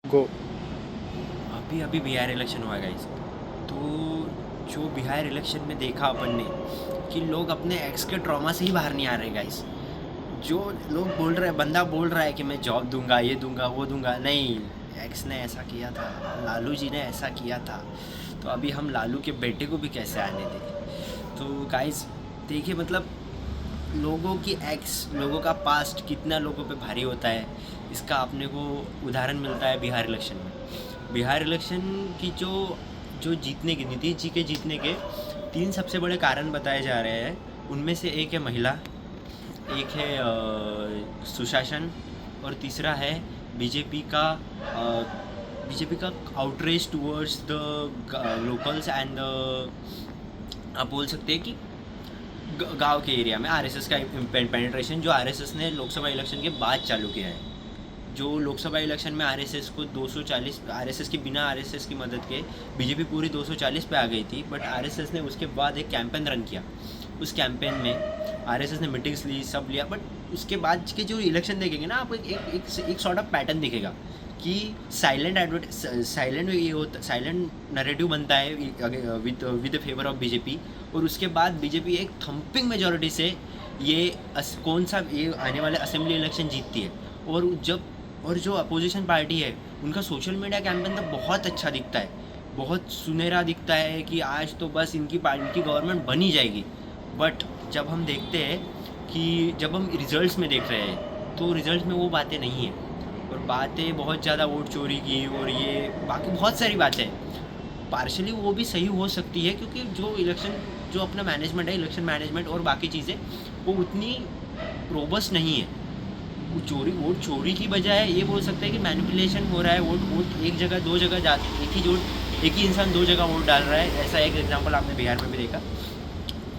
गो। अभी अभी बिहार इलेक्शन हुआ गाइस। तो जो बिहार इलेक्शन में देखा अपन ने कि लोग अपने एक्स के ट्रॉमा से ही बाहर नहीं आ रहे गाइस। जो लोग बोल रहे हैं, बंदा बोल रहा है कि मैं जॉब दूंगा, ये दूंगा, वो दूंगा, नहीं, एक्स ने ऐसा किया था, लालू जी ने ऐसा किया था, तो अभी हम लालू के बेटे को भी कैसे आने दें। तो गाइस देखिए, मतलब लोगों की एक्स, लोगों का पास्ट कितना लोगों पे भारी होता है, इसका अपने को उदाहरण मिलता है बिहार इलेक्शन में। बिहार इलेक्शन की जो जो जीतने के, नीतीश जी के जीतने के 3 सबसे बड़े कारण बताए जा रहे हैं। उनमें से एक है महिला, एक है सुशासन, और तीसरा है बीजेपी का बीजेपी का outreach towards the locals and आप बोल सकते हैं कि गांव के एरिया में आरएसएस का पेनिट्रेशन, जो आरएसएस ने लोकसभा इलेक्शन के बाद चालू किया है। जो लोकसभा इलेक्शन में आरएसएस को 240, आरएसएस की बिना आरएसएस की मदद के बीजेपी पूरी 240 पे आ गई थी, बट आरएसएस ने उसके बाद एक कैंपेन रन किया। उस कैंपेन में आरएसएस ने मीटिंग्स ली, सब लिया, बट उसके बाद के जो इलेक्शन देखेंगे ना, आपको एक सॉर्ट ऑफ पैटर्न दिखेगा कि साइलेंट ये होता, साइलेंट नरेटिव बनता है विद फेवर ऑफ बीजेपी, और उसके बाद बीजेपी एक थम्पिंग मेजोरिटी से ये कौन सा ये आने वाले असेंबली इलेक्शन जीतती है। और जो अपोजिशन पार्टी है, उनका सोशल मीडिया कैंपेन तो बहुत अच्छा दिखता है, बहुत सुनहरा दिखता है कि आज तो बस इनकी पार्टी की गवर्नमेंट बनी जाएगी। बट जब हम देखते हैं कि जब हम रिजल्ट्स में देख रहे हैं, तो रिजल्ट्स में वो बातें नहीं हैं, और बातें बहुत ज़्यादा वोट चोरी की और ये बाकी बहुत सारी बातें पार्शली वो भी सही हो सकती है, क्योंकि जो इलेक्शन, जो अपना मैनेजमेंट है, इलेक्शन मैनेजमेंट और बाकी चीज़ें, वो उतनी रोबस्ट नहीं है। वोट चोरी की बजाय ये बोल सकते हैं कि मैनिपुलेशन हो रहा है। वोट एक जगह दो जगह जा, एक ही इंसान दो जगह वोट डाल रहा है। ऐसा एक एग्जांपल आपने बिहार में भी देखा।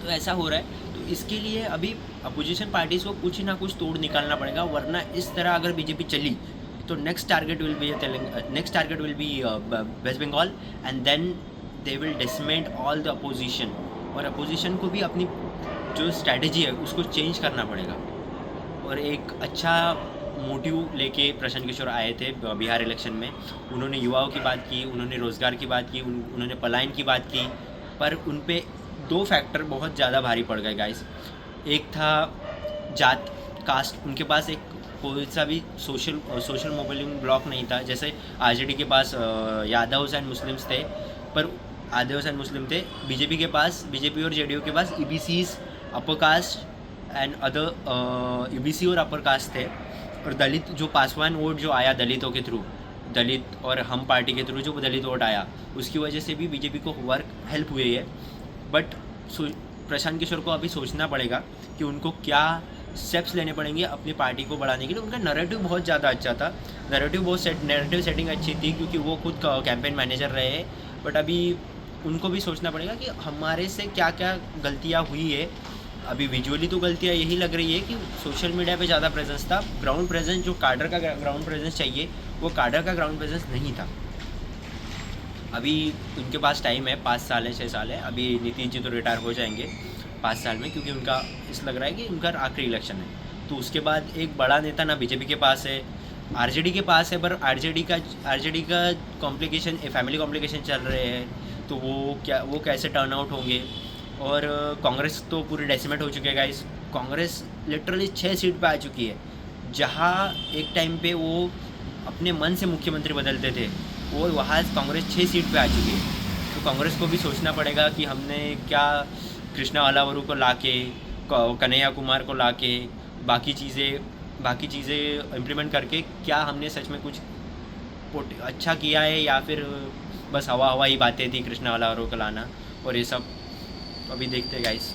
तो ऐसा हो रहा है, तो इसके लिए अभी अपोजिशन पार्टीज़ को कुछ ना कुछ तोड़ निकालना पड़ेगा, वरना इस तरह अगर बीजेपी चली तो next target will be West Bengal, and then they will dismantle all the opposition. और अपोजिशन को भी अपनी जो स्ट्रैटेजी है उसको चेंज करना पड़ेगा। और एक अच्छा मोटिव लेके प्रशांत किशोर आए थे बिहार इलेक्शन में। उन्होंने युवाओं की बात की, उन्होंने रोज़गार की बात की, उन्होंने पलायन की बात की, पर उन पे 2 फैक्टर बहुत ज़्यादा भारी पड़ गए गाइस। एक था जात, कास्ट। उनके पास एक कोई सा भी सोशल मोबिलिंग ब्लॉक नहीं था। जैसे आरजेडी के पास यादव्स एंड मुस्लिम्स थे, पर यादव्स एंड मुस्लिम थे। बीजेपी और जेडीयू के पास EBCs, upper caste and other EBC और अपर कास्ट थे। और दलित, जो पासवान वोट जो आया दलितों के थ्रू, दलित और हम पार्टी के थ्रू जो दलित वोट आया, उसकी वजह से भी बीजेपी को वर्क हेल्प हुई है। बट प्रशांत किशोर को अभी सोचना पड़ेगा कि उनको क्या स्टेप्स लेने पड़ेंगे अपनी पार्टी को बढ़ाने के लिए। उनका नैरेटिव बहुत ज़्यादा अच्छा था, नैरेटिव सेटिंग अच्छी थी, क्योंकि वो खुद कैंपेन मैनेजर रहे हैं। बट अभी उनको भी सोचना पड़ेगा कि हमारे से क्या क्या गलतियाँ हुई है। अभी विजुअली तो गलतियाँ यही लग रही है कि सोशल मीडिया पे ज़्यादा प्रेजेंस था, ग्राउंड प्रेजेंस, जो काडर का ग्राउंड प्रेजेंस चाहिए, वो काडर का ग्राउंड प्रेजेंस नहीं था। अभी उनके पास टाइम है, 5 साल है, 6 साल है। अभी नीतीश जी तो रिटायर हो जाएंगे 5 साल में, क्योंकि उनका इस लग रहा है कि उनका आखिरी इलेक्शन है। तो उसके बाद एक बड़ा नेता ना बीजेपी के पास है, आरजेडी के पास है, पर आरजेडी का कॉम्प्लिकेशन, फैमिली कॉम्प्लिकेशन चल रहे हैं, तो वो कैसे टर्न आउट होंगे। और कांग्रेस तो पूरी डेसिमेट हो चुकी है गाइस। कांग्रेस लिटरली 6 सीट पे आ चुकी है, जहाँ एक टाइम पे वो अपने मन से मुख्यमंत्री बदलते थे, और वहाँ कांग्रेस 6 सीट पे आ चुकी है। तो कांग्रेस को भी सोचना पड़ेगा कि हमने क्या कृष्णा वालावरू को लाके, कन्हैया कुमार को लाके, बाकी चीज़ें इम्प्लीमेंट करके, क्या हमने सच में कुछ अच्छा किया है, या फिर बस हवा ही बातें थी कृष्णा वालावरू को लाना और ये सब। तो अभी देखते हैं गाइस।